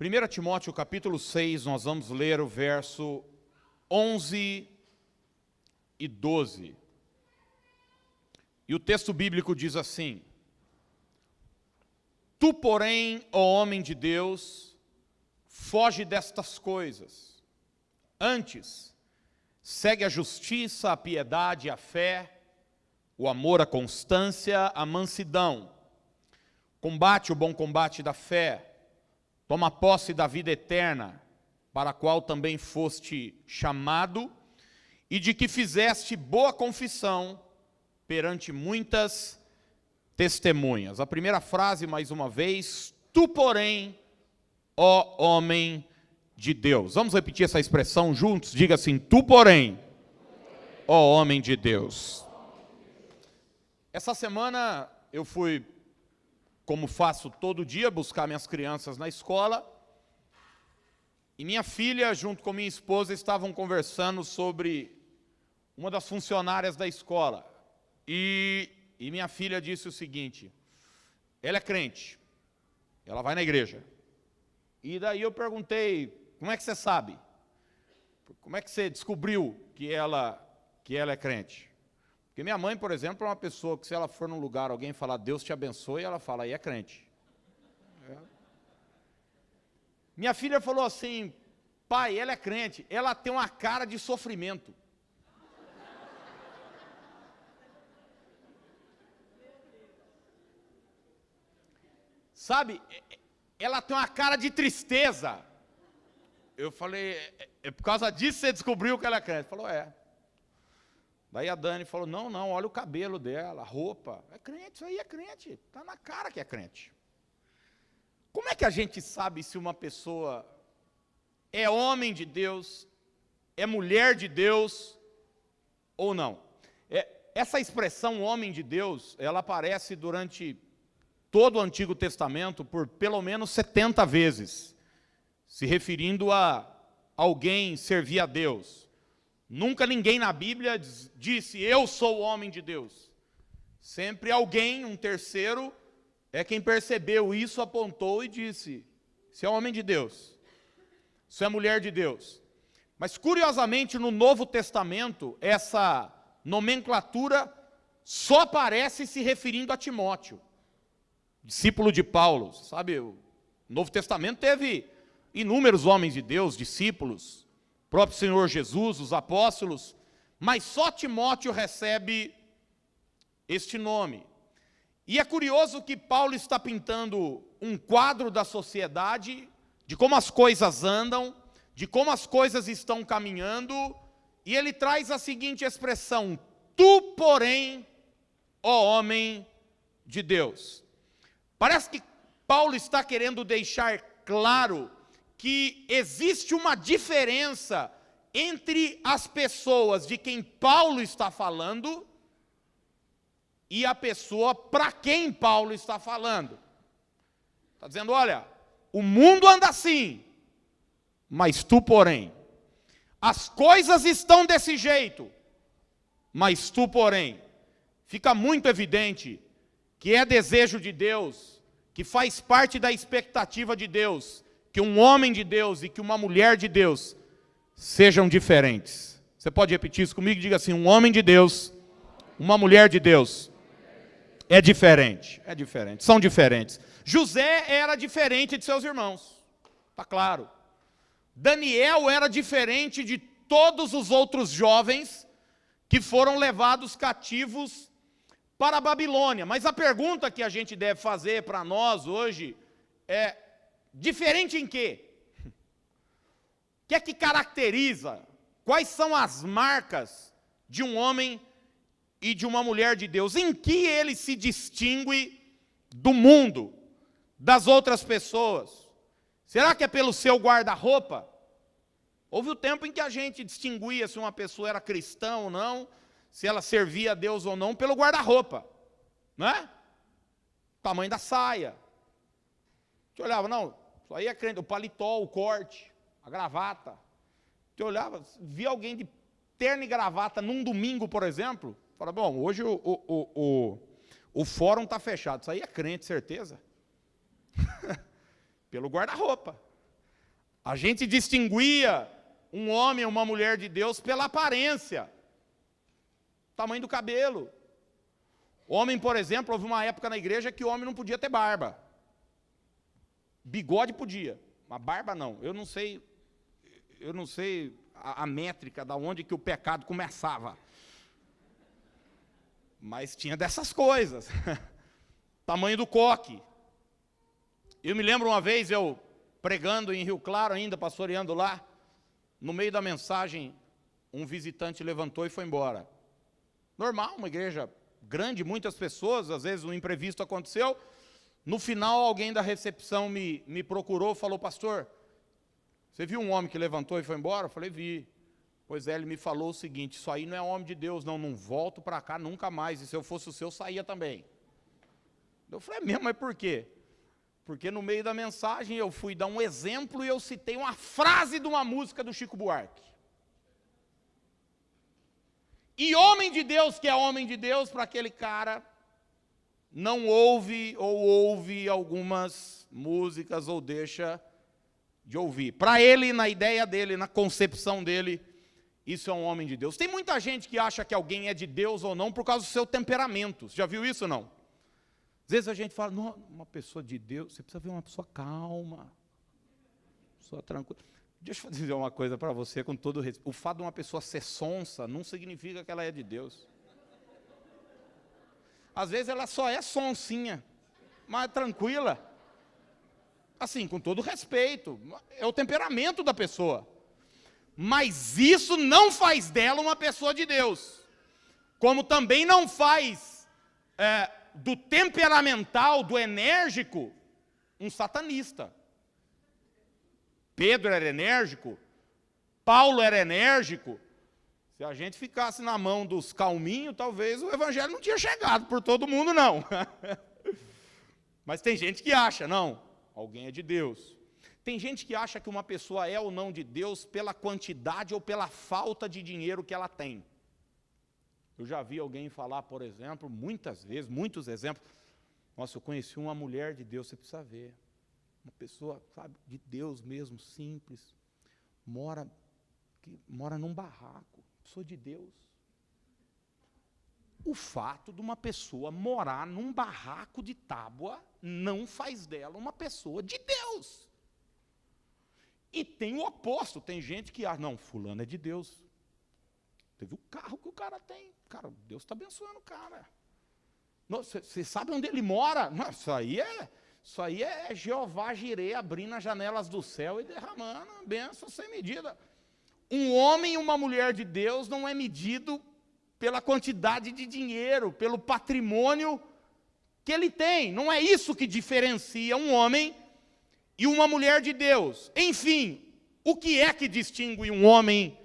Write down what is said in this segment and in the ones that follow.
1 Timóteo capítulo 6, nós vamos ler o verso 11 e 12. E o texto bíblico diz assim: Tu, porém, ó homem de Deus, foge destas coisas. Antes, segue a justiça, a piedade, a fé, o amor, a constância, a mansidão. Combate o bom combate da fé. Toma posse da vida eterna, para a qual também foste chamado, e de que fizeste boa confissão perante muitas testemunhas. A primeira frase, mais uma vez: Tu, porém, ó homem de Deus. Vamos repetir essa expressão juntos? Diga assim: Tu, porém, ó homem de Deus. Essa semana eu fui, como faço todo dia, buscar minhas crianças na escola. E minha filha, junto com minha esposa, estavam conversando sobre uma das funcionárias da escola. E minha filha disse o seguinte: ela é crente, ela vai na igreja. E daí eu perguntei: como é que você sabe? Como é que você descobriu que ela é crente? Porque minha mãe, por exemplo, é uma pessoa que, se ela for num lugar, alguém falar Deus te abençoe, ela fala, aí é crente. Minha filha falou assim: pai, ela é crente, ela tem uma cara de sofrimento. Sabe, ela tem uma cara de tristeza. Eu falei: é por causa disso que você descobriu que ela é crente? Falou: é. Daí a Dani falou: não, olha o cabelo dela, a roupa. É crente, isso aí é crente, está na cara que é crente. Como é que a gente sabe se uma pessoa é homem de Deus, é mulher de Deus ou não? Essa expressão homem de Deus, ela aparece durante todo o Antigo Testamento por pelo menos 70 vezes, se referindo a alguém servir a Deus. Nunca ninguém na Bíblia disse, eu sou o homem de Deus. Sempre alguém, um terceiro, é quem percebeu isso, apontou e disse, isso é homem de Deus, isso é mulher de Deus. Mas, curiosamente, no Novo Testamento, essa nomenclatura só aparece se referindo a Timóteo, discípulo de Paulo. Sabe, o Novo Testamento teve inúmeros homens de Deus, discípulos, o próprio Senhor Jesus, os apóstolos, mas só Timóteo recebe este nome. E é curioso que Paulo está pintando um quadro da sociedade, de como as coisas andam, de como as coisas estão caminhando, e ele traz a seguinte expressão: Tu, porém, ó homem de Deus. Parece que Paulo está querendo deixar claro que existe uma diferença entre as pessoas de quem Paulo está falando e a pessoa para quem Paulo está falando. Está dizendo, olha, o mundo anda assim, mas tu, porém, as coisas estão desse jeito, mas tu, porém, fica muito evidente que é desejo de Deus, que faz parte da expectativa de Deus, que um homem de Deus e que uma mulher de Deus sejam diferentes. Você pode repetir isso comigo? Diga assim: um homem de Deus, uma mulher de Deus é diferente, são diferentes. José era diferente de seus irmãos, está claro. Daniel era diferente de todos os outros jovens que foram levados cativos para a Babilônia. Mas a pergunta que a gente deve fazer para nós hoje é: diferente em quê? O que é que caracteriza? Quais são as marcas de um homem e de uma mulher de Deus? Em que ele se distingue do mundo, das outras pessoas? Será que é pelo seu guarda-roupa? Houve o tempo em que a gente distinguia se uma pessoa era cristã ou não, se ela servia a Deus ou não, pelo guarda-roupa, não é? Tamanho da saia. Você olhava, não, isso aí é crente, o paletó, o corte, a gravata. Você olhava, via alguém de terno e gravata num domingo, por exemplo, fala, bom, hoje o fórum está fechado. Isso aí é crente, certeza. Pelo guarda-roupa. A gente distinguia um homem ou uma mulher de Deus pela aparência, tamanho do cabelo. Homem, por exemplo, houve uma época na igreja que o homem não podia ter barba. Bigode podia, mas barba não. Eu não sei a métrica da onde que o pecado começava. Mas tinha dessas coisas. Tamanho do coque. Eu me lembro uma vez, eu pregando em Rio Claro ainda, pastoreando lá, no meio da mensagem, um visitante levantou e foi embora. Normal, uma igreja grande, muitas pessoas, às vezes um imprevisto aconteceu. No final, alguém da recepção me procurou, falou, pastor, você viu um homem que levantou e foi embora? Eu falei, vi. Pois é, ele me falou o seguinte, isso aí não é homem de Deus, não volto para cá nunca mais, e se eu fosse o seu, saía também. Eu falei, mesmo, mas por quê? Porque no meio da mensagem eu fui dar um exemplo e eu citei uma frase de uma música do Chico Buarque. E homem de Deus, que é homem de Deus, para aquele cara, não ouve ou ouve algumas músicas ou deixa de ouvir. Para ele, na ideia dele, na concepção dele, isso é um homem de Deus. Tem muita gente que acha que alguém é de Deus ou não por causa do seu temperamento. Você já viu isso ou não? Às vezes a gente fala, não, uma pessoa de Deus, você precisa ver uma pessoa calma, uma pessoa tranquila. Deixa eu dizer uma coisa para você, com todo respeito. O fato de uma pessoa ser sonsa não significa que ela é de Deus. Às vezes ela só é sonsinha, mas tranquila. Assim, com todo respeito, é o temperamento da pessoa. Mas isso não faz dela uma pessoa de Deus. Como também não faz do temperamental, do enérgico, um satanista. Pedro era enérgico, Paulo era enérgico. Se a gente ficasse na mão dos calminhos, talvez o evangelho não tinha chegado por todo mundo, não. Mas tem gente que acha, não, alguém é de Deus. Tem gente que acha que uma pessoa é ou não de Deus pela quantidade ou pela falta de dinheiro que ela tem. Eu já vi alguém falar, por exemplo, muitas vezes, muitos exemplos. Nossa, eu conheci uma mulher de Deus, você precisa ver. Uma pessoa, sabe, de Deus mesmo, simples. Mora num barraco, pessoa de Deus. O fato de uma pessoa morar num barraco de tábua não faz dela uma pessoa de Deus. E tem o oposto, tem gente que acha, não, fulano é de Deus. Teve o carro que o cara tem. Cara, Deus está abençoando o cara. Você sabe onde ele mora? Não, isso aí é Jeová Jireh abrindo as janelas do céu e derramando a bênção sem medida. Um homem e uma mulher de Deus não é medido pela quantidade de dinheiro, pelo patrimônio que ele tem. Não é isso que diferencia um homem e uma mulher de Deus. Enfim, o que é que distingue um homem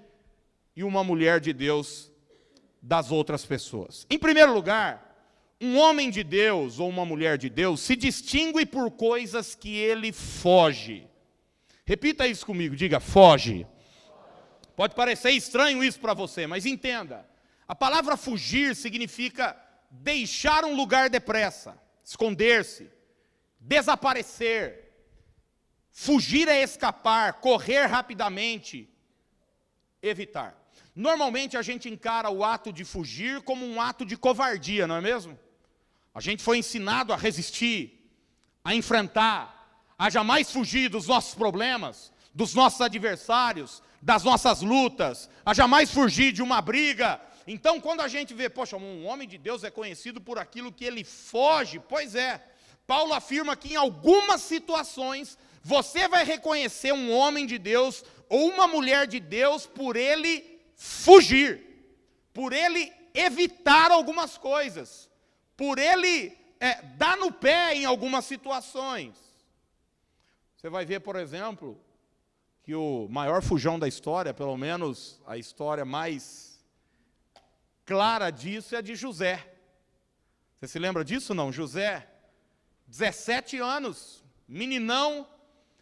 e uma mulher de Deus das outras pessoas? Em primeiro lugar, um homem de Deus ou uma mulher de Deus se distingue por coisas que ele foge. Repita isso comigo, diga, foge. Pode parecer estranho isso para você, mas entenda. A palavra fugir significa deixar um lugar depressa, esconder-se, desaparecer. Fugir é escapar, correr rapidamente, evitar. Normalmente a gente encara o ato de fugir como um ato de covardia, não é mesmo? A gente foi ensinado a resistir, a enfrentar, a jamais fugir dos nossos problemas, dos nossos adversários, das nossas lutas, a jamais fugir de uma briga. Então, quando a gente vê, poxa, um homem de Deus é conhecido por aquilo que ele foge, pois é. Paulo afirma que em algumas situações, você vai reconhecer um homem de Deus ou uma mulher de Deus por ele fugir, por ele evitar algumas coisas, por ele dar no pé em algumas situações. Você vai ver, por exemplo, que o maior fujão da história, pelo menos a história mais clara disso, é a de José. Você se lembra disso, não? José, 17 anos, meninão,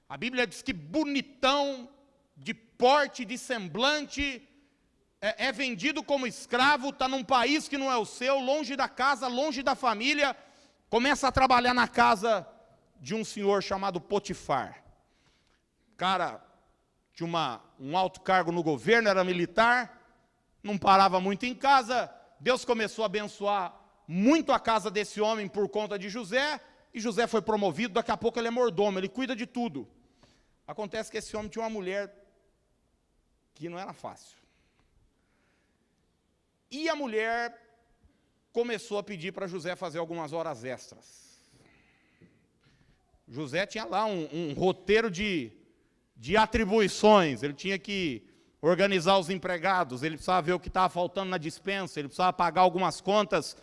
a Bíblia diz que bonitão, de porte, de semblante, é vendido como escravo, está num país que não é o seu, longe da casa, longe da família, começa a trabalhar na casa de um senhor chamado Potifar. Cara, tinha um alto cargo no governo, era militar, não parava muito em casa. Deus começou a abençoar muito a casa desse homem por conta de José, e José foi promovido, daqui a pouco ele é mordomo, ele cuida de tudo. Acontece que esse homem tinha uma mulher que não era fácil. E a mulher começou a pedir para José fazer algumas horas extras. José tinha lá um roteiro de atribuições, ele tinha que organizar os empregados, ele precisava ver o que estava faltando na despensa, ele precisava pagar algumas contas,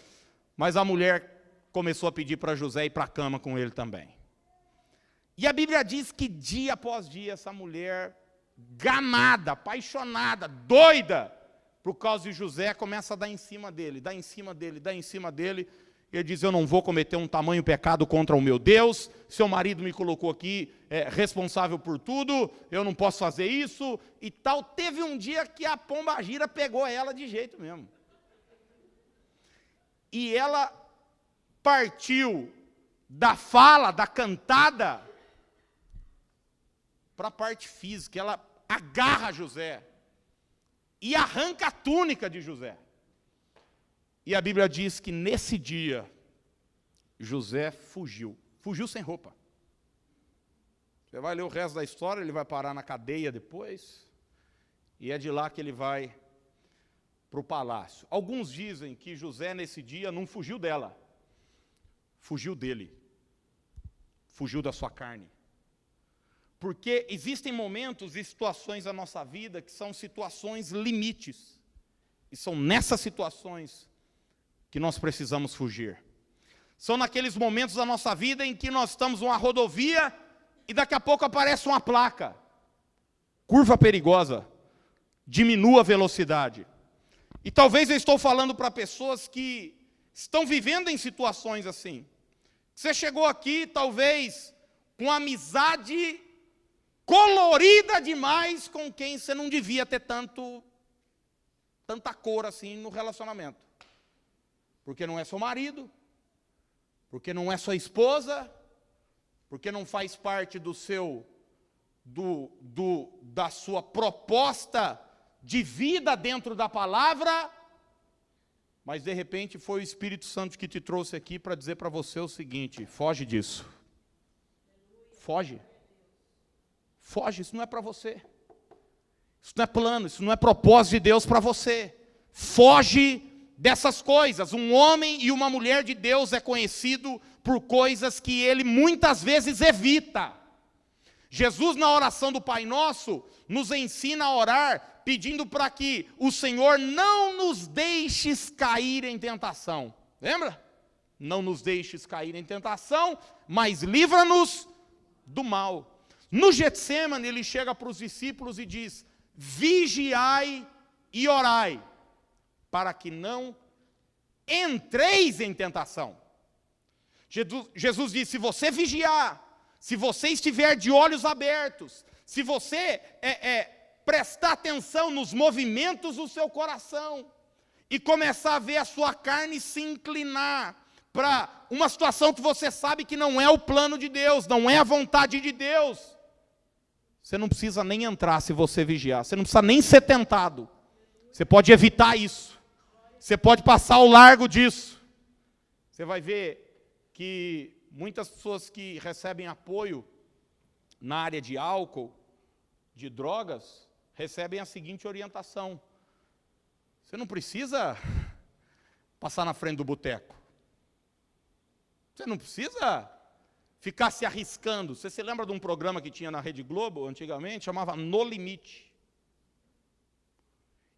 mas a mulher começou a pedir para José ir para a cama com ele também. E a Bíblia diz que dia após dia essa mulher, gamada, apaixonada, doida, por causa de José, começa a dar em cima dele, dar em cima dele, dar em cima dele. Ele diz, eu não vou cometer um tamanho pecado contra o meu Deus, seu marido me colocou aqui responsável por tudo, eu não posso fazer isso, e tal. Teve um dia que a pombagira pegou ela de jeito mesmo. E ela partiu da fala, da cantada, para a parte física. Ela agarra José e arranca a túnica de José. E a Bíblia diz que nesse dia, José fugiu sem roupa. Você vai ler o resto da história, ele vai parar na cadeia depois, e é de lá que ele vai para o palácio. Alguns dizem que José nesse dia não fugiu dela, fugiu dele, fugiu da sua carne. Porque existem momentos e situações na nossa vida que são situações limites, e são nessas situações que nós precisamos fugir. São naqueles momentos da nossa vida em que nós estamos numa rodovia e daqui a pouco aparece uma placa. Curva perigosa, diminua a velocidade. E talvez eu estou falando para pessoas que estão vivendo em situações assim. Você chegou aqui, talvez, com amizade colorida demais com quem você não devia ter tanta cor assim no relacionamento. Porque não é seu marido, porque não é sua esposa, porque não faz parte da sua proposta de vida dentro da palavra, mas de repente foi o Espírito Santo que te trouxe aqui para dizer para você o seguinte: foge disso. Foge. Foge, isso não é para você. Isso não é plano, isso não é propósito de Deus para você. Foge dessas coisas. Um homem e uma mulher de Deus é conhecido por coisas que ele muitas vezes evita. Jesus, na oração do Pai Nosso, nos ensina a orar, pedindo para que o Senhor não nos deixes cair em tentação. Lembra? Não nos deixes cair em tentação, mas livra-nos do mal. No Getsêmani, ele chega para os discípulos e diz, vigiai e orai, para que não entreis em tentação. Jesus diz, se você vigiar, se você estiver de olhos abertos, se você prestar atenção nos movimentos do seu coração, e começar a ver a sua carne se inclinar para uma situação que você sabe que não é o plano de Deus, não é a vontade de Deus, você não precisa nem entrar se você vigiar, você não precisa nem ser tentado, você pode evitar isso, você pode passar ao largo disso. Você vai ver que muitas pessoas que recebem apoio na área de álcool, de drogas, recebem a seguinte orientação: você não precisa passar na frente do boteco, você não precisa ficar se arriscando. Você se lembra de um programa que tinha na Rede Globo, antigamente, chamava No Limite.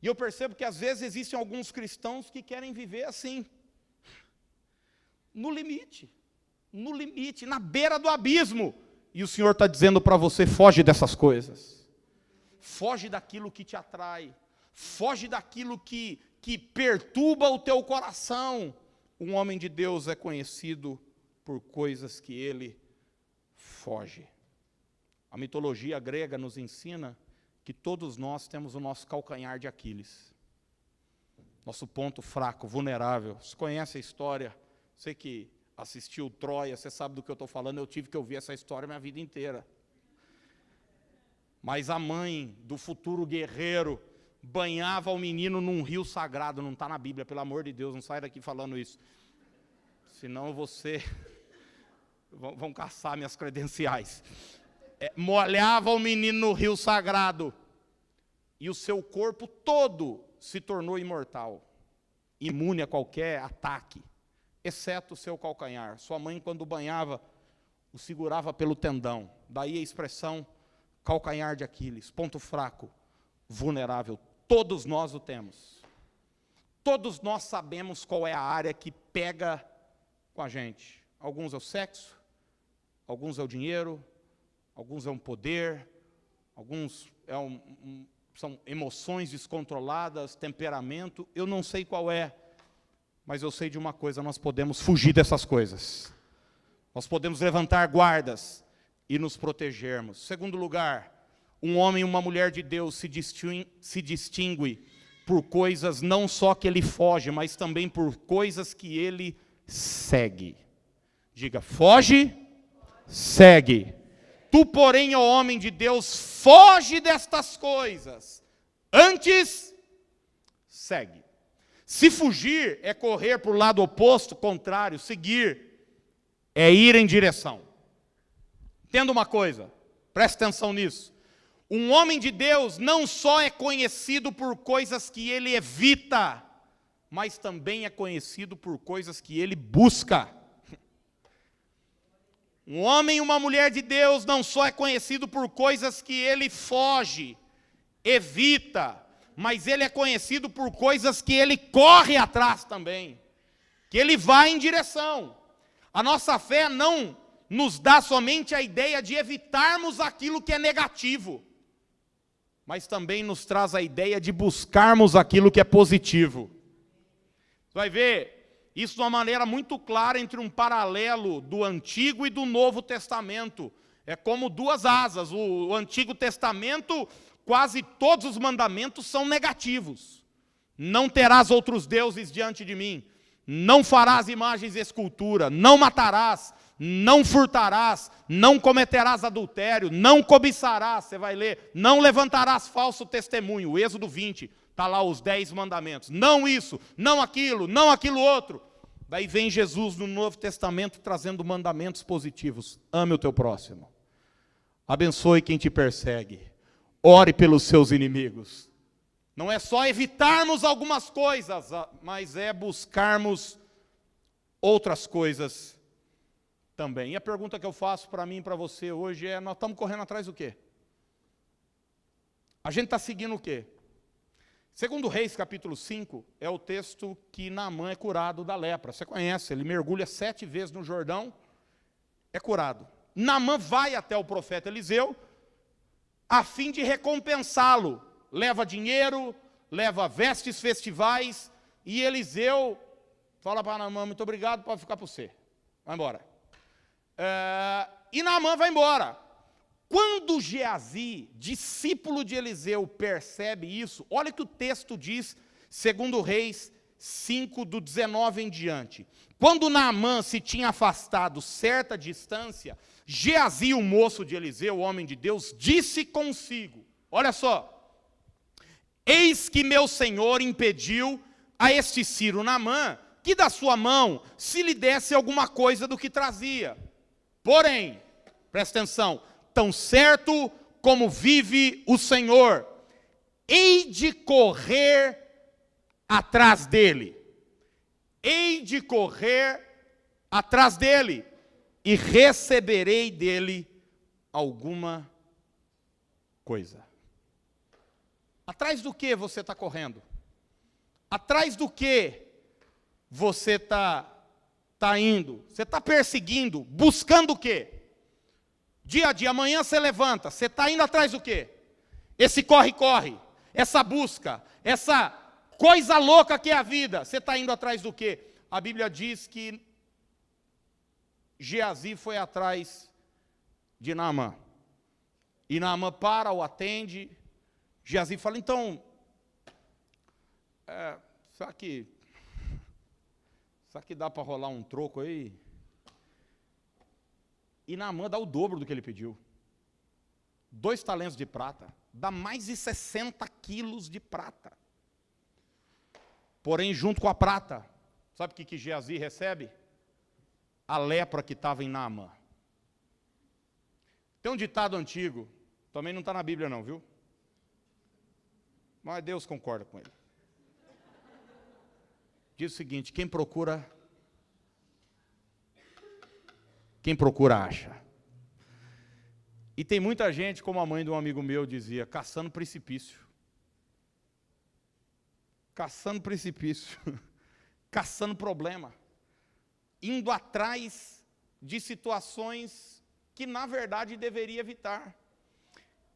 E eu percebo que às vezes existem alguns cristãos que querem viver assim, no limite, na beira do abismo. E o Senhor está dizendo para você, foge dessas coisas. Foge daquilo que te atrai, foge daquilo que perturba o teu coração. Um homem de Deus é conhecido por coisas que ele foge. A mitologia grega nos ensina que todos nós temos o nosso calcanhar de Aquiles, nosso ponto fraco, vulnerável. Você conhece a história, você que assistiu Troia, você sabe do que eu estou falando, eu tive que ouvir essa história minha vida inteira. Mas a mãe do futuro guerreiro banhava o menino num rio sagrado. Não está na Bíblia, pelo amor de Deus, não sai daqui falando isso. Senão você... vão caçar minhas credenciais. Molhava o menino no rio sagrado. E o seu corpo todo se tornou imortal. Imune a qualquer ataque. Exceto o seu calcanhar. Sua mãe, quando banhava, o segurava pelo tendão. Daí a expressão calcanhar de Aquiles, ponto fraco, vulnerável. Todos nós o temos. Todos nós sabemos qual é a área que pega com a gente. Alguns é o sexo, alguns é o dinheiro, alguns é um poder, alguns são emoções descontroladas, temperamento. Eu não sei qual é, mas eu sei de uma coisa: nós podemos fugir dessas coisas. Nós podemos levantar guardas e nos protegermos. Segundo lugar, um homem e uma mulher de Deus se distingue por coisas não só que ele foge, mas também por coisas que ele segue. Diga, foge, segue. Tu, porém, ó homem de Deus, foge destas coisas. Antes, segue. Se fugir é correr para o lado oposto, contrário. Seguir é ir em direção. Entenda uma coisa, preste atenção nisso. Um homem de Deus não só é conhecido por coisas que ele evita, mas também é conhecido por coisas que ele busca. Um homem e uma mulher de Deus não só é conhecido por coisas que ele foge, evita, mas ele é conhecido por coisas que ele corre atrás também, que ele vai em direção. A nossa fé não nos dá somente a ideia de evitarmos aquilo que é negativo, mas também nos traz a ideia de buscarmos aquilo que é positivo. Você vai ver isso de uma maneira muito clara entre um paralelo do Antigo e do Novo Testamento. É como duas asas. O Antigo Testamento, quase todos os mandamentos são negativos. Não terás outros deuses diante de mim. Não farás imagens de escultura. Não matarás. Não furtarás. Não cometerás adultério. Não cobiçarás. Você vai ler. Não levantarás falso testemunho. Êxodo 20. Está lá os 10 mandamentos. Não isso, não aquilo outro. Daí vem Jesus no Novo Testamento trazendo mandamentos positivos. Ame o teu próximo. Abençoe quem te persegue. Ore pelos seus inimigos. Não é só evitarmos algumas coisas, mas é buscarmos outras coisas também. E a pergunta que eu faço para mim e para você hoje é: nós estamos correndo atrás do quê? A gente está seguindo o quê? Segundo Reis, capítulo 5, é o texto que Naamã é curado da lepra. Você conhece, ele mergulha 7 vezes no Jordão, é curado. Naamã vai até o profeta Eliseu, a fim de recompensá-lo. Leva dinheiro, leva vestes festivais, e Eliseu fala para Naamã: muito obrigado, pode ficar para você. Vai embora. E Naamã vai embora. Quando Geazi, discípulo de Eliseu, percebe isso, olha o que o texto diz, segundo Reis 5, do 19 em diante. Quando Naamã se tinha afastado certa distância, Geazi, o moço de Eliseu, o homem de Deus, disse consigo: olha só, eis que meu senhor impediu a este Ciro Naamã que da sua mão se lhe desse alguma coisa do que trazia. Porém, presta atenção, tão certo como vive o Senhor, hei de correr atrás dele. Hei de correr atrás dele e receberei dele alguma coisa. Atrás do que você está correndo? Atrás do que você está indo? Você está perseguindo, buscando o quê? Dia a dia, amanhã você levanta, você está indo atrás do quê? Esse corre-corre, essa busca, essa coisa louca que é a vida, você está indo atrás do quê? A Bíblia diz que Geazi foi atrás de Naamã. E Naamã para, o atende. Geazi fala: então, será que dá para rolar um troco aí? E Naamã dá o dobro do que ele pediu. 2 talentos de prata, dá mais de 60 quilos de prata. Porém, junto com a prata, sabe o que Geazi recebe? A lepra que estava em Naamã. Tem um ditado antigo, também não está na Bíblia não, viu? Mas Deus concorda com ele. Diz o seguinte: quem procura acha. E tem muita gente, como a mãe de um amigo meu dizia, caçando precipício. Caçando precipício. Caçando problema. Indo atrás de situações que, na verdade, deveria evitar.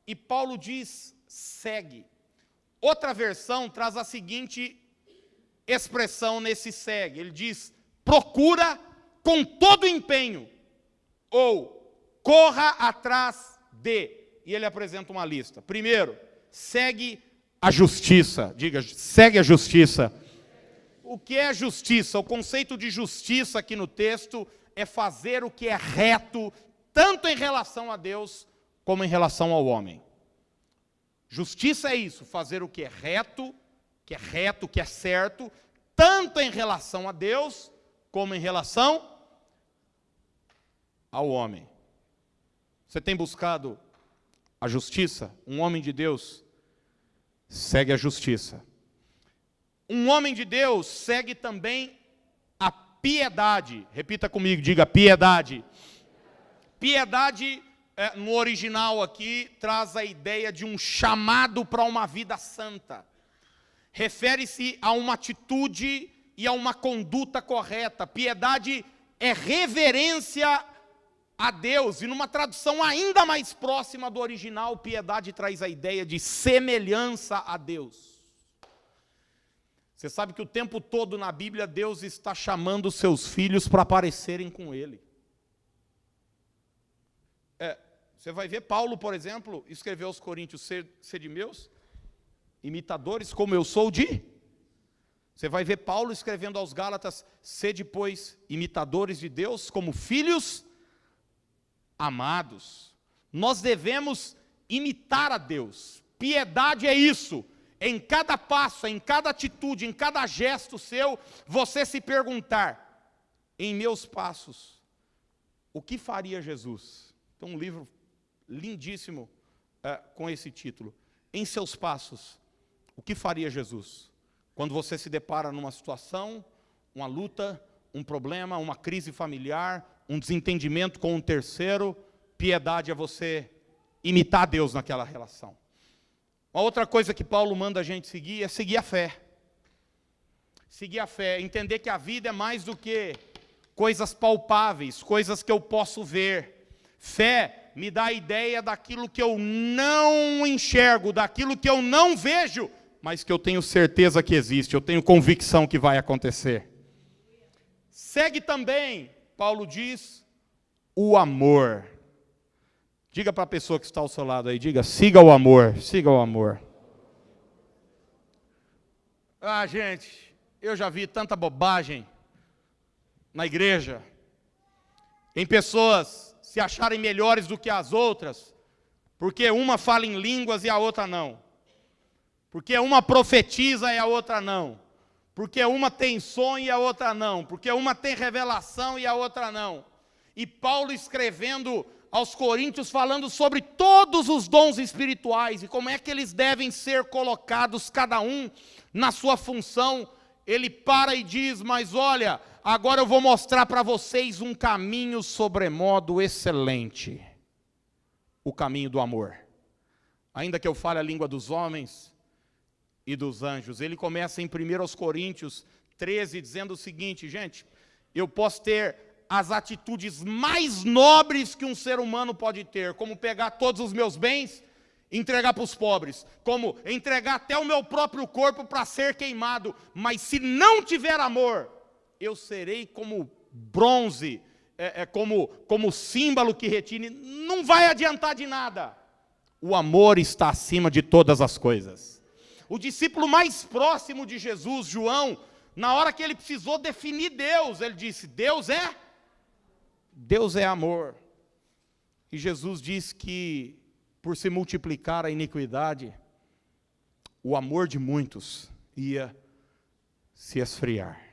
E Paulo diz, segue. Outra versão traz a seguinte expressão nesse segue. Ele diz, procura com todo o empenho. Ou, corra atrás de. E ele apresenta uma lista. Primeiro, segue a justiça. Diga, segue a justiça. O que é justiça? O conceito de justiça aqui no texto é fazer o que é reto, tanto em relação a Deus, como em relação ao homem. Justiça é isso, fazer o que é reto, que é certo, tanto em relação a Deus, como em relação ao homem. Você tem buscado a justiça? Um homem de Deus segue a justiça. Um homem de Deus segue também a piedade. Repita comigo, diga piedade. Piedade, no original aqui, traz a ideia de um chamado para uma vida santa. Refere-se a uma atitude e a uma conduta correta. Piedade é reverência a Deus, e numa tradução ainda mais próxima do original, piedade traz a ideia de semelhança a Deus. Você sabe que o tempo todo na Bíblia Deus está chamando os seus filhos para parecerem com Ele. Você vai ver Paulo, por exemplo, escreveu aos Coríntios, sede meus imitadores como eu sou de. Você vai ver Paulo escrevendo aos Gálatas, sede, pois, imitadores de Deus como filhos amados. Nós devemos imitar a Deus. Piedade é isso. Em cada passo, em cada atitude, em cada gesto seu, você se perguntar, em meus passos, o que faria Jesus? Tem um livro lindíssimo com esse título. Em seus passos, o que faria Jesus? Quando você se depara numa situação, uma luta, um problema, uma crise familiar, um desentendimento com um terceiro, piedade é você imitar Deus naquela relação. Uma outra coisa que Paulo manda a gente seguir é seguir a fé. Seguir a fé, entender que a vida é mais do que coisas palpáveis, coisas que eu posso ver. Fé me dá a ideia daquilo que eu não enxergo, daquilo que eu não vejo, mas que eu tenho certeza que existe, eu tenho convicção que vai acontecer. Segue também, Paulo diz, o amor. Diga para a pessoa que está ao seu lado aí, diga, siga o amor, siga o amor. Ah, gente, eu já vi tanta bobagem na igreja, em pessoas se acharem melhores do que as outras, porque uma fala em línguas e a outra não, porque uma profetiza e a outra não, porque uma tem sonho e a outra não, porque uma tem revelação e a outra não. E Paulo escrevendo aos Coríntios, falando sobre todos os dons espirituais e como é que eles devem ser colocados, cada um na sua função, ele para e diz, mas olha, agora eu vou mostrar para vocês um caminho sobremodo excelente, o caminho do amor. Ainda que eu fale a língua dos homens e dos anjos, ele começa em 1 Coríntios 13, dizendo o seguinte, gente, eu posso ter as atitudes mais nobres que um ser humano pode ter, como pegar todos os meus bens e entregar para os pobres, como entregar até o meu próprio corpo para ser queimado, mas se não tiver amor, eu serei como bronze, como símbolo que retine, não vai adiantar de nada. O amor está acima de todas as coisas. O discípulo mais próximo de Jesus, João, na hora que ele precisou definir Deus, ele disse, Deus é amor. E Jesus diz que por se multiplicar a iniquidade, o amor de muitos ia se esfriar.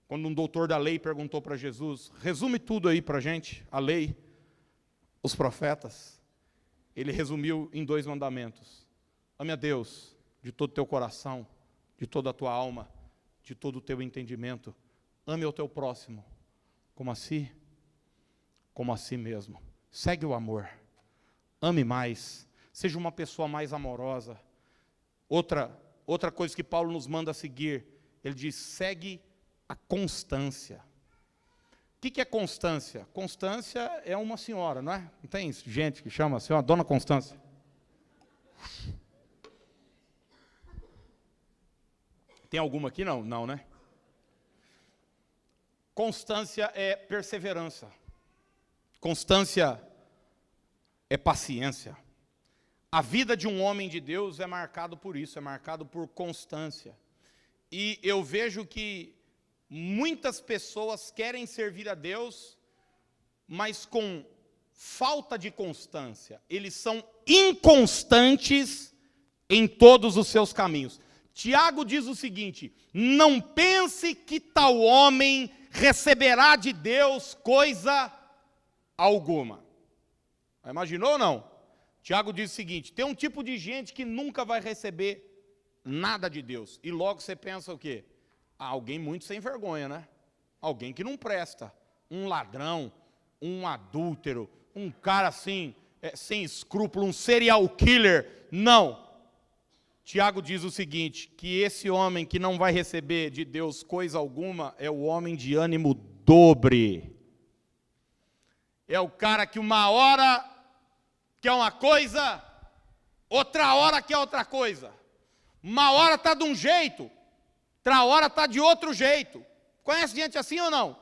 Quando um doutor da lei perguntou para Jesus, resume tudo aí para a gente, a lei, os profetas, ele resumiu em 2 mandamentos. Ame a Deus de todo o teu coração, de toda a tua alma, de todo o teu entendimento. Ame ao teu próximo, como a si mesmo. Segue o amor. Ame mais. Seja uma pessoa mais amorosa. Outra coisa que Paulo nos manda seguir, ele diz, segue a constância. O que é constância? Constância é uma senhora, não é? Não tem gente que chama assim, Dona Constância? Tem alguma aqui? Não, não, né? Constância é perseverança. Constância é paciência. A vida de um homem de Deus é marcado por isso, é marcado por constância. E eu vejo que muitas pessoas querem servir a Deus, mas com falta de constância. Eles são inconstantes em todos os seus caminhos. Tiago diz o seguinte, não pense que tal homem receberá de Deus coisa alguma. Imaginou ou não? Tiago diz o seguinte, tem um tipo de gente que nunca vai receber nada de Deus. E logo você pensa o quê? Alguém muito sem vergonha, né? Alguém que não presta. Um ladrão, um adúltero, um cara assim, sem escrúpulo, um serial killer. Não. Tiago diz o seguinte, que esse homem que não vai receber de Deus coisa alguma é o homem de ânimo dobre. É o cara que uma hora quer uma coisa, outra hora quer outra coisa. Uma hora está de um jeito, outra hora está de outro jeito. Conhece gente assim ou não?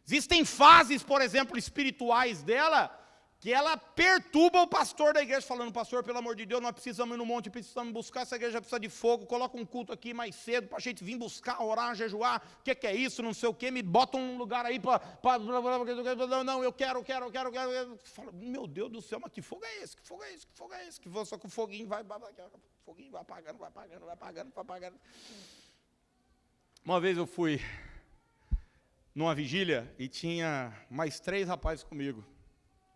Existem fases, por exemplo, espirituais dela, que ela perturba o pastor da igreja, falando, pastor, pelo amor de Deus, nós precisamos ir no monte, precisamos buscar, essa igreja precisa de fogo, coloca um culto aqui mais cedo, para a gente vir buscar, orar, jejuar, o que é isso, não sei o quê, me bota um lugar aí para não, eu quero. Fala, meu Deus do céu, mas que fogo é esse, que só que o foguinho vai apagando. Uma vez eu fui numa vigília e tinha mais 3 rapazes comigo.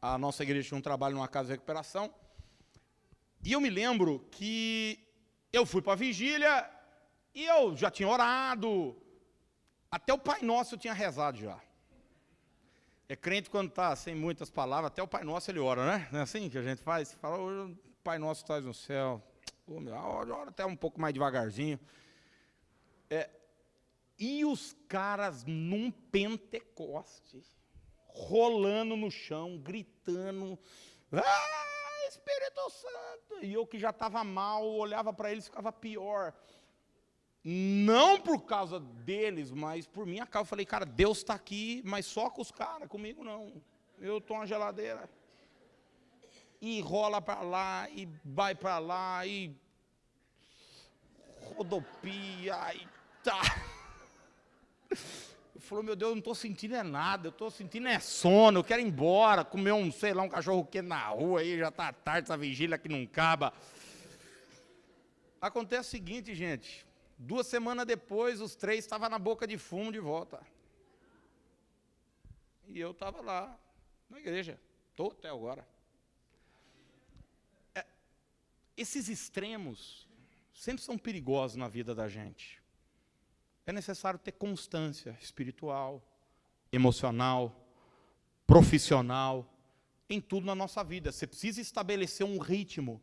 A nossa igreja tinha um trabalho numa casa de recuperação. E eu me lembro que eu fui para a vigília e eu já tinha orado. Até o Pai Nosso eu tinha rezado já. É crente quando está sem muitas palavras, até o Pai Nosso ele ora, né? Não é assim que a gente faz? Você fala, o Pai Nosso estás no céu. Ora até um pouco mais devagarzinho. E os caras num Pentecoste, rolando no chão, gritando, Espírito Santo! E eu que já estava mal, olhava para eles e ficava pior. Não por causa deles, mas por minha causa. Eu falei, cara, Deus está aqui, mas só com os caras, comigo não. Eu estou na geladeira. E rola para lá, e vai para lá, e rodopia, e tá. Eu falei, meu Deus, eu não estou sentindo nada, eu estou sentindo sono, eu quero ir embora, comer um cachorro quente na rua, aí já está tarde, essa vigília que não acaba. Acontece o seguinte, gente, 2 semanas depois, os 3 estavam na boca de fumo de volta. E eu estava lá, na igreja, estou até agora. Esses extremos sempre são perigosos na vida da gente. É necessário ter constância espiritual, emocional, profissional, em tudo na nossa vida. Você precisa estabelecer um ritmo,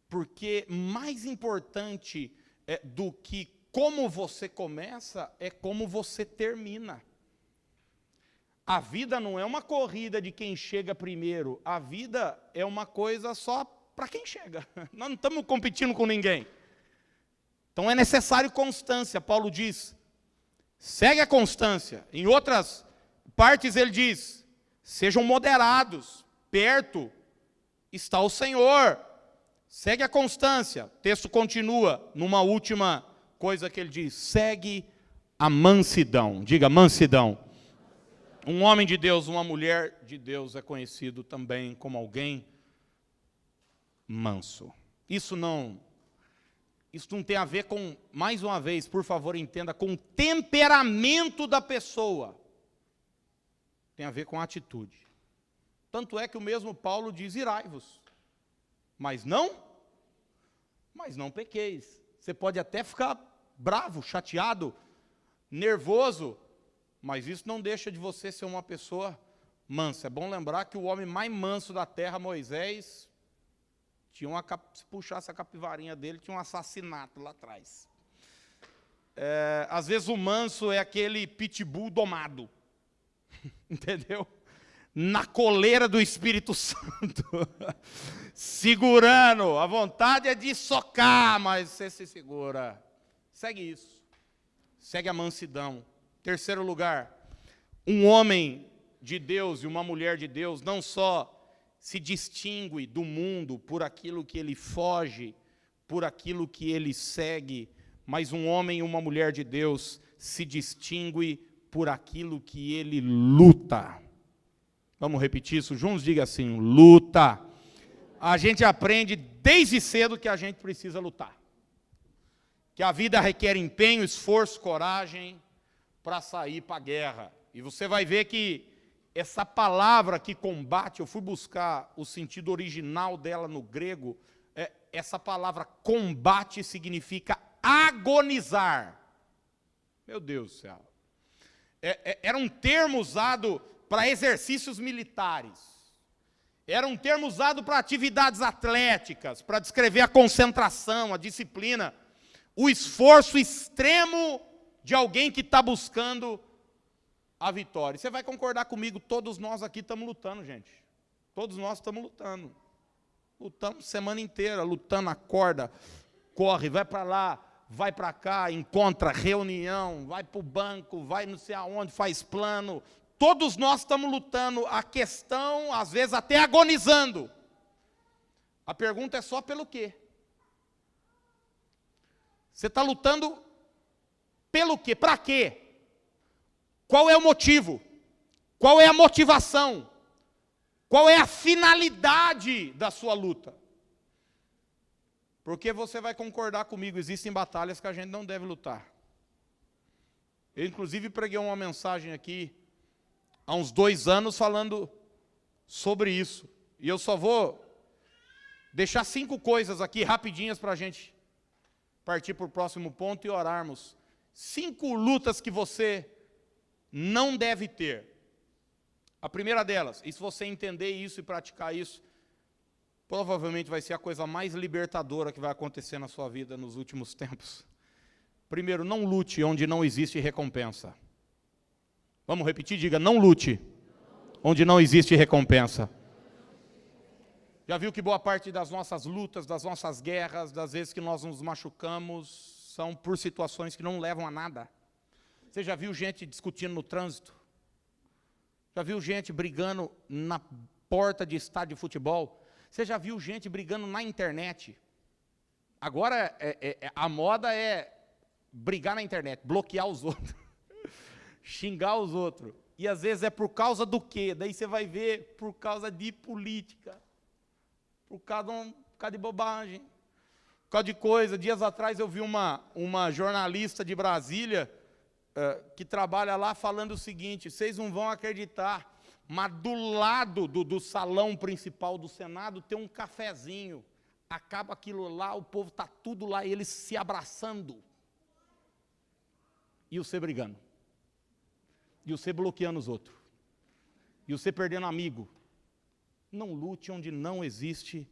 porque mais importante do que como você começa, é como você termina. A vida não é uma corrida de quem chega primeiro, a vida é uma coisa só para quem chega. Nós não estamos competindo com ninguém. Então é necessário constância. Paulo diz, segue a constância. Em outras partes ele diz, sejam moderados, perto está o Senhor. Segue a constância. O texto continua numa última coisa que ele diz, segue a mansidão. Diga, mansidão. Um homem de Deus, uma mulher de Deus é conhecido também como alguém manso. Isso não tem a ver com, mais uma vez, por favor, entenda, com o temperamento da pessoa. Tem a ver com a atitude. Tanto é que o mesmo Paulo diz, irai-vos, mas não pequeis. Você pode até ficar bravo, chateado, nervoso, mas isso não deixa de você ser uma pessoa mansa. É bom lembrar que o homem mais manso da terra, Moisés, se puxasse a capivarinha dele, tinha um assassinato lá atrás. Às vezes o manso é aquele pitbull domado, entendeu? Na coleira do Espírito Santo, segurando, a vontade é de socar, mas você se segura. Segue isso, segue a mansidão. Terceiro lugar, um homem de Deus e uma mulher de Deus não só se distingue do mundo por aquilo que ele foge, por aquilo que ele segue, mas um homem e uma mulher de Deus se distingue por aquilo que ele luta. Vamos repetir isso juntos? Diga assim, luta. A gente aprende desde cedo que a gente precisa lutar. Que a vida requer empenho, esforço, coragem para sair para a guerra. E você vai ver que essa palavra que combate, eu fui buscar o sentido original dela no grego, essa palavra combate significa agonizar. Meu Deus do céu. Era um termo usado para exercícios militares. Era um termo usado para atividades atléticas, para descrever a concentração, a disciplina, o esforço extremo de alguém que está buscando a vitória. Você vai concordar comigo, todos nós aqui estamos lutando, gente. Todos nós estamos lutando. Lutamos semana inteira, lutando, acorda, corre, vai para lá, vai para cá, encontra, reunião, vai para o banco, vai não sei aonde, faz plano. Todos nós estamos lutando, a questão, às vezes até agonizando. A pergunta é só pelo quê? Você está lutando pelo quê? Para quê? Qual é o motivo? Qual é a motivação? Qual é a finalidade da sua luta? Porque você vai concordar comigo, existem batalhas que a gente não deve lutar. Eu, inclusive, preguei uma mensagem aqui, há uns 2 anos, falando sobre isso. E eu só vou deixar 5 coisas aqui, rapidinhas, para a gente partir para o próximo ponto e orarmos. 5 lutas que você não deve ter. A primeira delas, e se você entender isso e praticar isso, provavelmente vai ser a coisa mais libertadora que vai acontecer na sua vida nos últimos tempos. Primeiro, não lute onde não existe recompensa. Vamos repetir? Diga, não lute onde não existe recompensa. Já viu que boa parte das nossas lutas, das nossas guerras, das vezes que nós nos machucamos, são por situações que não levam a nada. Você já viu gente discutindo no trânsito? Já viu gente brigando na porta de estádio de futebol? Você já viu gente brigando na internet? Agora, a moda é brigar na internet, bloquear os outros, xingar os outros. E às vezes é por causa do quê? Daí você vai ver por causa de política, por causa de bobagem, por causa de coisa. Dias atrás eu vi uma jornalista de Brasília, que trabalha lá, falando o seguinte: vocês não vão acreditar, mas do lado do salão principal do Senado tem um cafezinho. Acaba aquilo lá, o povo está tudo lá, eles se abraçando. E você brigando. E você bloqueando os outros. E você perdendo amigo. Não lute onde não existe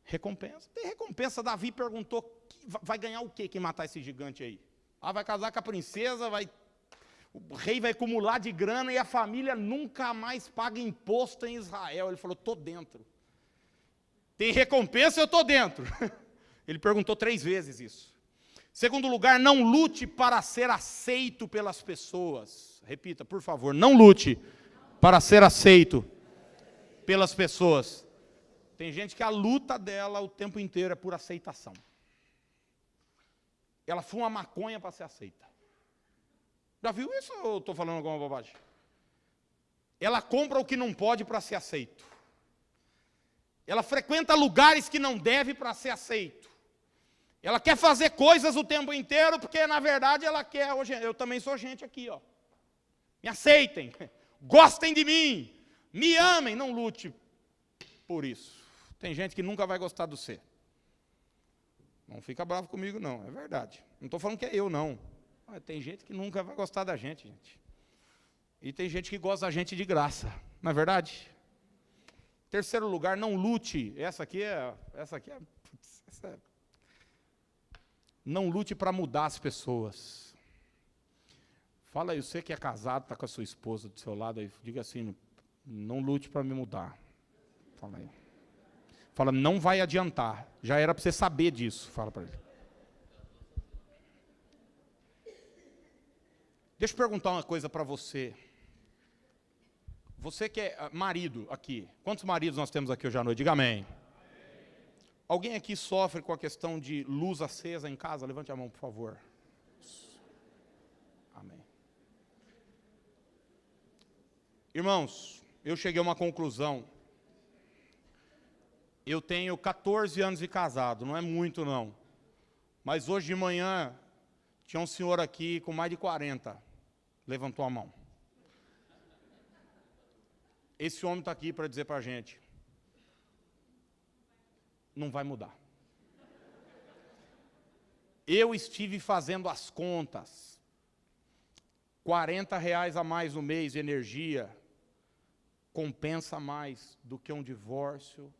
recompensa. Tem recompensa. Davi perguntou, vai ganhar o quê quem matar esse gigante aí? Vai casar com a princesa, o rei vai acumular de grana e a família nunca mais paga imposto em Israel. Ele falou, estou dentro. Tem recompensa, eu estou dentro. Ele perguntou 3 vezes isso. Segundo lugar, não lute para ser aceito pelas pessoas. Repita, por favor, não lute para ser aceito pelas pessoas. Tem gente que a luta dela o tempo inteiro é por aceitação. Ela fuma maconha para ser aceita. Já viu isso ou estou falando alguma bobagem? Ela compra o que não pode para ser aceito. Ela frequenta lugares que não deve para ser aceito. Ela quer fazer coisas o tempo inteiro, porque na verdade ela quer, hoje eu também sou gente aqui, ó. Me aceitem, gostem de mim, me amem, não lute por isso. Tem gente que nunca vai gostar de você. Não fica bravo comigo não, é verdade. Não estou falando que é eu não. Tem gente que nunca vai gostar da gente. E tem gente que gosta da gente de graça, não é verdade? Terceiro lugar, não lute. Essa aqui é. Não lute para mudar as pessoas. Fala aí, você que é casado, está com a sua esposa do seu lado, aí, diga assim, não lute para me mudar. Fala aí. Fala, não vai adiantar. Já era para você saber disso. Fala para ele. Deixa eu perguntar uma coisa para você. Você que é marido aqui. Quantos maridos nós temos aqui hoje à noite? Diga amém. Alguém aqui sofre com a questão de luz acesa em casa? Levante a mão, por favor. Amém. Irmãos, eu cheguei a uma conclusão. Eu tenho 14 anos de casado, não é muito não. Mas hoje de manhã, tinha um senhor aqui com mais de 40. Levantou a mão. Esse homem está aqui para dizer para a gente, não vai mudar. Eu estive fazendo as contas, R$40 a mais no mês de energia, compensa mais do que um divórcio,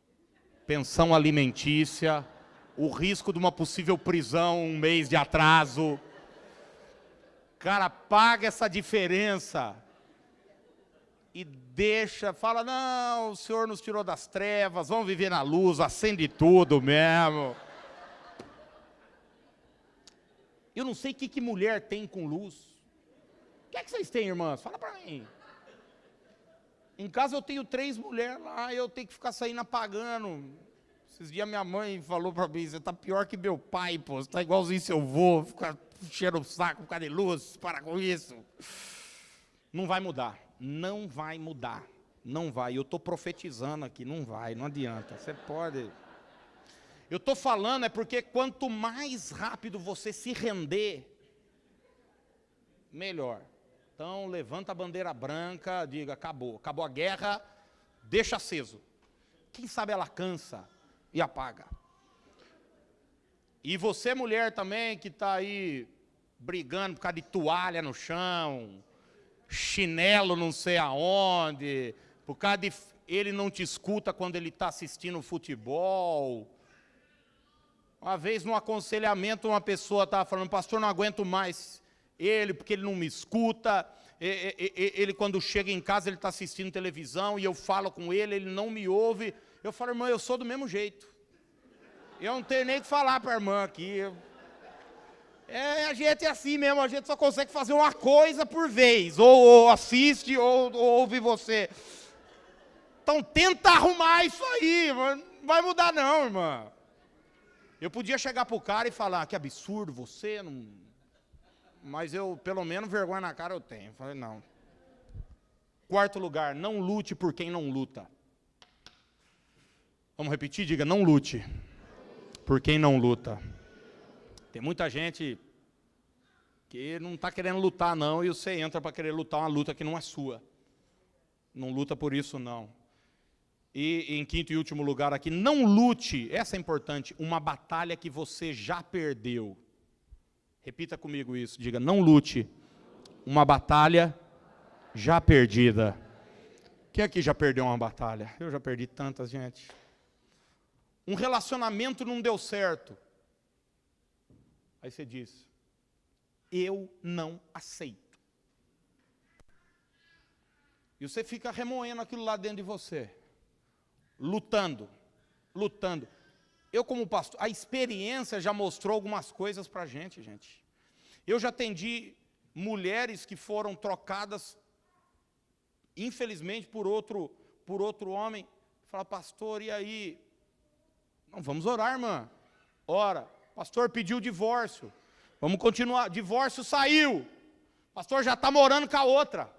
pensão alimentícia, o risco de uma possível prisão, um mês de atraso. Cara, paga essa diferença e deixa, fala, não, o Senhor nos tirou das trevas, vamos viver na luz, acende tudo mesmo. Eu não sei o que mulher tem com luz. O que é que vocês têm, irmãs? Fala para mim. Em casa eu tenho 3 mulheres lá, eu tenho que ficar saindo apagando. Esses dias minha mãe falou para mim, você está pior que meu pai, pô, você está igualzinho seu avô, fica cheirando o saco por causa de luz, para com isso. Não vai mudar. Não vai mudar, não vai. Eu estou profetizando aqui, não vai, não adianta. Você pode. Eu estou falando é porque quanto mais rápido você se render, melhor. Então levanta a bandeira branca, diga, acabou a guerra, deixa aceso. Quem sabe ela cansa e apaga. E você mulher também que está aí brigando por causa de toalha no chão, chinelo não sei aonde, por causa de ele não te escuta quando ele está assistindo futebol. Uma vez no aconselhamento uma pessoa estava falando, pastor, não aguento mais ele, porque ele não me escuta, ele quando chega em casa ele está assistindo televisão e eu falo com ele, ele não me ouve. Eu falo, irmã, eu sou do mesmo jeito. Eu não tenho nem que falar para a irmã aqui. A gente é assim mesmo, a gente só consegue fazer uma coisa por vez, ou assiste, ou ouve você. Então tenta arrumar isso aí, não vai mudar não, irmã. Eu podia chegar para o cara e falar, que absurdo, você não... Mas eu, pelo menos, vergonha na cara eu tenho. Eu falei, não. Quarto lugar, não lute por quem não luta. Vamos repetir? Diga, não lute por quem não luta. Tem muita gente que não está querendo lutar não, e você entra para querer lutar uma luta que não é sua. Não luta por isso não. E em quinto e último lugar aqui, não lute, essa é importante, uma batalha que você já perdeu. Repita comigo isso, diga, não lute uma batalha já perdida. Quem aqui já perdeu uma batalha? Eu já perdi tantas, gente. Um relacionamento não deu certo. Aí você diz, eu não aceito. E você fica remoendo aquilo lá dentro de você. Lutando. Eu como pastor, a experiência já mostrou algumas coisas para a gente. Eu já atendi mulheres que foram trocadas, infelizmente, por outro homem. Fala, pastor, e aí? Não, vamos orar, irmã. Ora. Pastor pediu divórcio. Vamos continuar. Divórcio saiu. Pastor já está morando com a outra.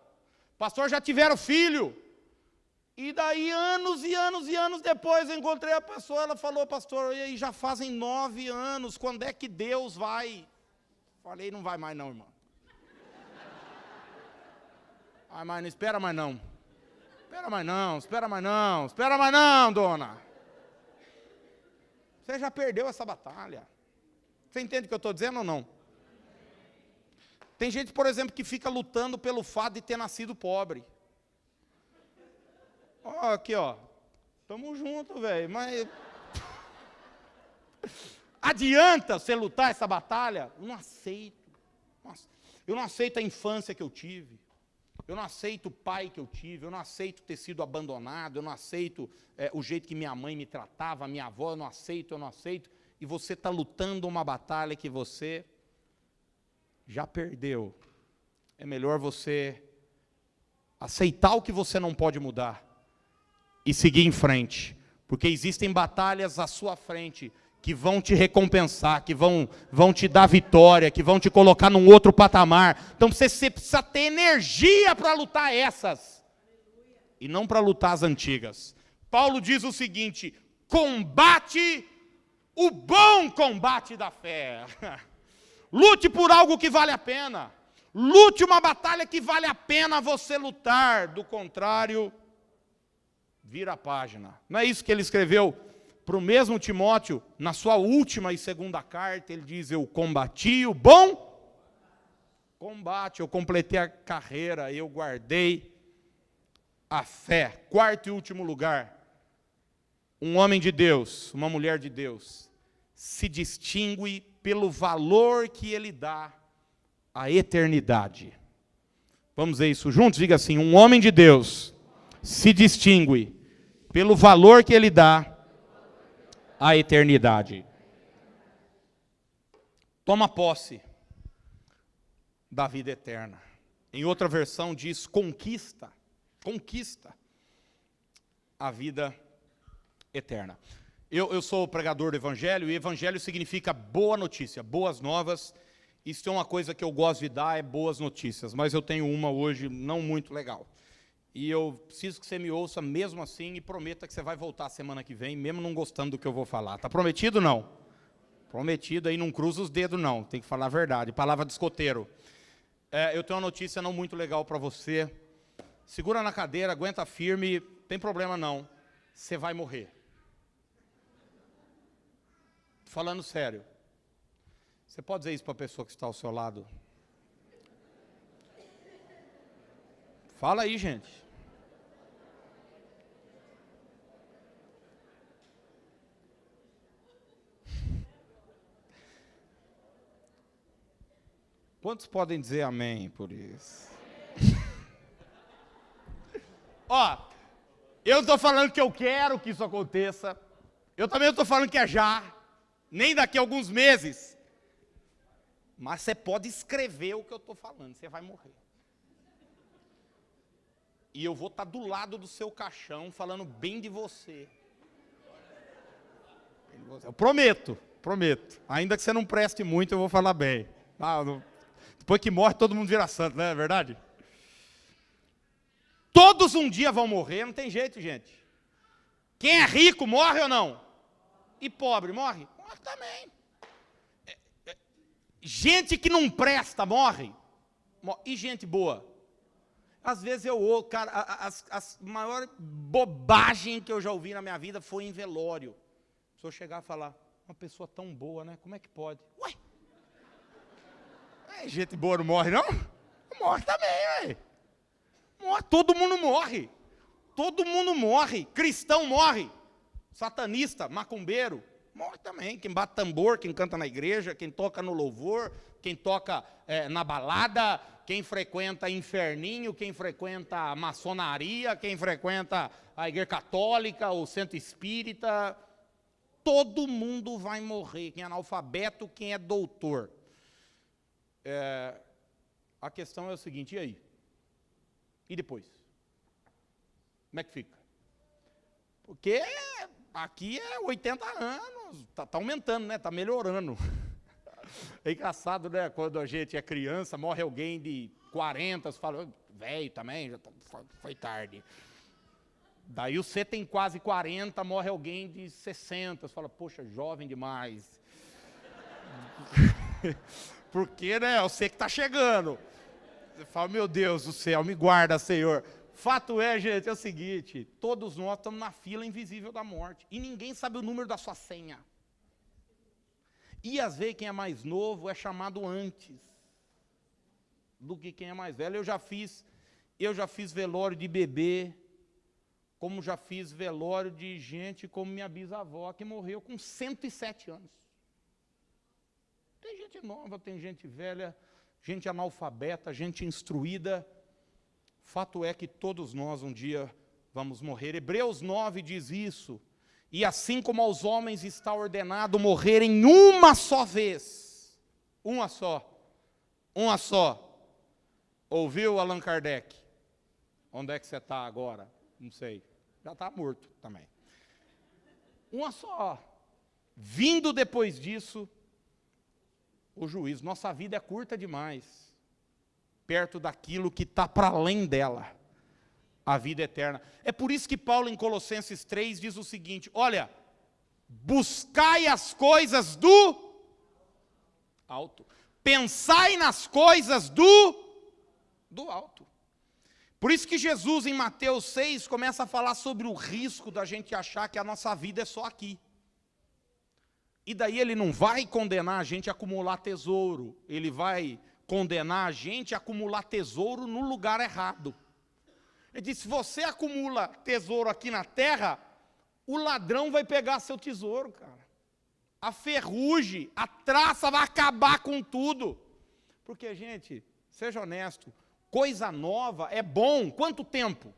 Pastor já tiveram filho. E daí, anos e anos e anos depois, eu encontrei a pessoa, ela falou, pastor, e aí já fazem 9 anos, quando é que Deus vai? Falei, não vai mais não, irmão. Ai, mas não espera mais não. Espera mais não, espera mais não, espera mais não, dona. Você já perdeu essa batalha. Você entende o que eu estou dizendo ou não? Tem gente, por exemplo, que fica lutando pelo fato de ter nascido pobre. Ó, aqui, ó. Tamo junto, velho. Mas adianta você lutar essa batalha? Eu não aceito. Eu não aceito a infância que eu tive. Eu não aceito o pai que eu tive. Eu não aceito ter sido abandonado. Eu não aceito o jeito que minha mãe me tratava, minha avó. Eu não aceito. E você está lutando uma batalha que você já perdeu. É melhor você aceitar o que você não pode mudar e seguir em frente, porque existem batalhas à sua frente que vão te recompensar, que vão te dar vitória, que vão te colocar num outro patamar. Então você precisa ter energia para lutar essas, e não para lutar as antigas. Paulo diz o seguinte: combate o bom combate da fé. Lute por algo que vale a pena. Lute uma batalha que vale a pena você lutar. Do contrário, vira a página. Não é isso que ele escreveu para o mesmo Timóteo, na sua última e segunda carta? Ele diz, eu combati o bom combate, eu completei a carreira, eu guardei a fé. Quarto e último lugar, um homem de Deus, uma mulher de Deus, se distingue pelo valor que ele dá à eternidade. Vamos ver isso juntos? Diga assim, um homem de Deus se distingue pelo valor que ele dá à eternidade. Toma posse da vida eterna. Em outra versão diz, conquista a vida eterna. Eu sou pregador do Evangelho, e Evangelho significa boa notícia, boas novas. Isso é uma coisa que eu gosto de dar, é boas notícias, mas eu tenho uma hoje não muito legal. E eu preciso que você me ouça mesmo assim e prometa que você vai voltar semana que vem, mesmo não gostando do que eu vou falar. Está prometido, não? Prometido, aí não cruza os dedos, não. Tem que falar a verdade. Palavra de escoteiro. Eu tenho uma notícia não muito legal para você. Segura na cadeira, aguenta firme, tem problema não. Você vai morrer. Falando sério. Você pode dizer isso para a pessoa que está ao seu lado? Fala aí, gente. Quantos podem dizer amém por isso? Ó, eu não estou falando que eu quero que isso aconteça. Eu também não estou falando que é já. Nem daqui a alguns meses. Mas você pode escrever o que eu estou falando. Você vai morrer. E eu vou estar do lado do seu caixão falando bem de você. Eu prometo. Ainda que você não preste muito, eu vou falar bem. Depois que morre, todo mundo vira santo, não é verdade? Todos um dia vão morrer, não tem jeito, gente. Quem é rico morre ou não? E pobre morre? Morre também. Gente que não presta morre. E gente boa? Às vezes eu ouço, cara, a maior bobagem que eu já ouvi na minha vida foi em velório. Se eu chegar a falar, uma pessoa tão boa, né? Como é que pode? Ué? Gente boa não morre, não? Morre também, ué. Todo mundo morre. Todo mundo morre. Cristão morre. Satanista, macumbeiro, morre também. Quem bate tambor, quem canta na igreja, quem toca no louvor, quem toca na balada, quem frequenta inferninho, quem frequenta a maçonaria, quem frequenta a igreja católica, o centro espírita. Todo mundo vai morrer. Quem é analfabeto, quem é doutor. A questão é o seguinte, e aí? E depois? Como é que fica? Porque aqui é 80 anos, está aumentando, né? Está melhorando. É engraçado, né? Quando a gente é criança, morre alguém de 40, você fala, velho também, já foi tarde. Daí você tem quase 40, morre alguém de 60. Você fala, poxa, jovem demais. Porque, né, eu sei que está chegando. Você fala, meu Deus do céu, me guarda, Senhor. Fato é, gente, é o seguinte, todos nós estamos na fila invisível da morte. E ninguém sabe o número da sua senha. E às vezes quem é mais novo é chamado antes do que quem é mais velho. Eu já fiz velório de bebê, como já fiz velório de gente como minha bisavó, que morreu com 107 anos. Tem gente nova, tem gente velha, gente analfabeta, gente instruída. Fato é que todos nós um dia vamos morrer. Hebreus 9 diz isso. E assim como aos homens está ordenado morrerem uma só vez. Uma só. Ouviu, Allan Kardec? Onde é que você está agora? Não sei. Já está morto também. Uma só. Vindo depois disso, o juízo. Nossa vida é curta demais, perto daquilo que está para além dela, a vida eterna. É por isso que Paulo, em Colossenses 3, diz o seguinte, olha, buscai as coisas do alto, pensai nas coisas do alto. Por isso que Jesus, em Mateus 6, começa a falar sobre o risco da gente achar que a nossa vida é só aqui. E daí ele não vai condenar a gente a acumular tesouro, ele vai condenar a gente a acumular tesouro no lugar errado. Ele diz, se você acumula tesouro aqui na terra, o ladrão vai pegar seu tesouro, cara. A ferrugem, a traça vai acabar com tudo. Porque, gente, seja honesto, coisa nova é bom, quanto tempo?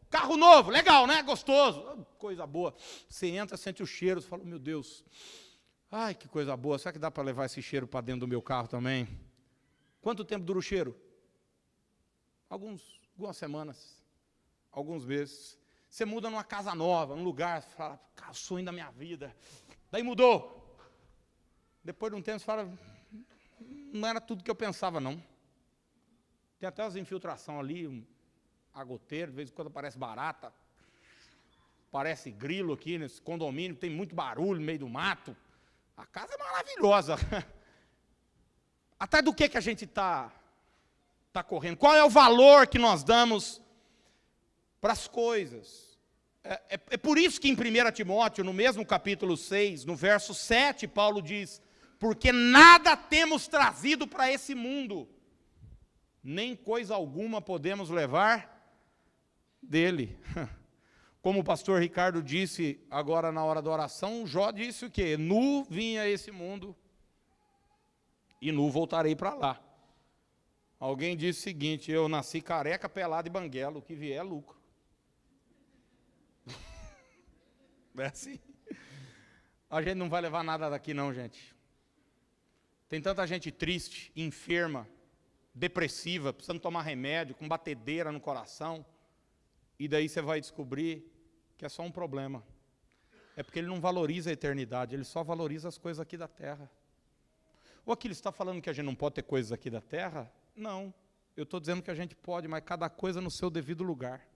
Carro novo, legal, né? Gostoso, coisa boa. Você entra, sente o cheiro, você fala, meu Deus, ai, que coisa boa, será que dá para levar esse cheiro para dentro do meu carro também? Quanto tempo dura o cheiro? Algumas semanas, alguns meses. Você muda numa casa nova, num lugar, você fala, cara, sonho da minha vida. Daí mudou. Depois de um tempo você fala, não era tudo que eu pensava, não. Tem até as infiltrações ali, a goteira, de vez em quando aparece barata, parece grilo aqui nesse condomínio, tem muito barulho no meio do mato. A casa é maravilhosa. Até do que a gente está correndo? Qual é o valor que nós damos para as coisas? É por isso que em 1 Timóteo, no mesmo capítulo 6, no verso 7, Paulo diz, porque nada temos trazido para esse mundo, nem coisa alguma podemos levar dele. Como o pastor Ricardo disse agora na hora da oração, Jó disse o quê? Nu vim a esse mundo e nu voltarei para lá. Alguém disse o seguinte, eu nasci careca, pelado e banguelo, o que vier é lucro. Não é assim? A gente não vai levar nada daqui não, gente. Tem tanta gente triste, enferma, depressiva, precisando tomar remédio, com batedeira no coração. E daí você vai descobrir que é só um problema. É porque ele não valoriza a eternidade, ele só valoriza as coisas aqui da terra. Ou aqui ele está falando que a gente não pode ter coisas aqui da terra? Não, eu estou dizendo que a gente pode, mas cada coisa no seu devido lugar.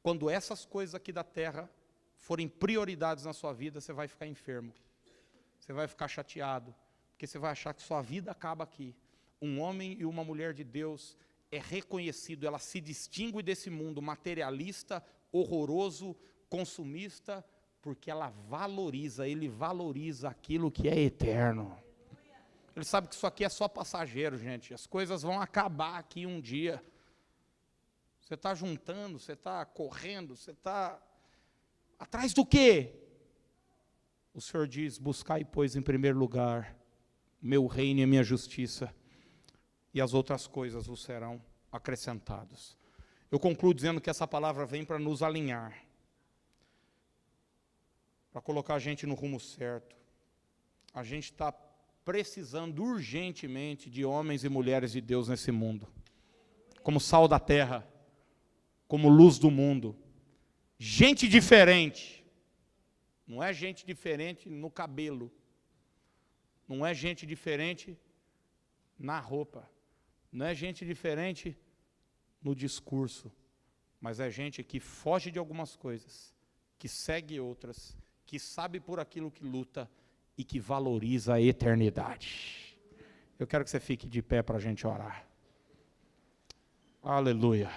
Quando essas coisas aqui da terra forem prioridades na sua vida, você vai ficar enfermo. Você vai ficar chateado, porque você vai achar que sua vida acaba aqui. Um homem e uma mulher de Deus é reconhecido, ela se distingue desse mundo materialista, horroroso, consumista, porque ele valoriza aquilo que é eterno. Ele sabe que isso aqui é só passageiro, gente. As coisas vão acabar aqui um dia. Você está juntando, você está correndo, você está atrás do quê? O Senhor diz, buscai, pois, em primeiro lugar, meu reino e a minha justiça, e as outras coisas vos serão acrescentadas. Eu concluo dizendo que essa palavra vem para nos alinhar, para colocar a gente no rumo certo. A gente está precisando urgentemente de homens e mulheres de Deus nesse mundo, como sal da terra, como luz do mundo, gente diferente, não é gente diferente no cabelo, não é gente diferente na roupa, não é gente diferente no discurso, mas é gente que foge de algumas coisas, que segue outras, que sabe por aquilo que luta e que valoriza a eternidade. Eu quero que você fique de pé para a gente orar. Aleluia.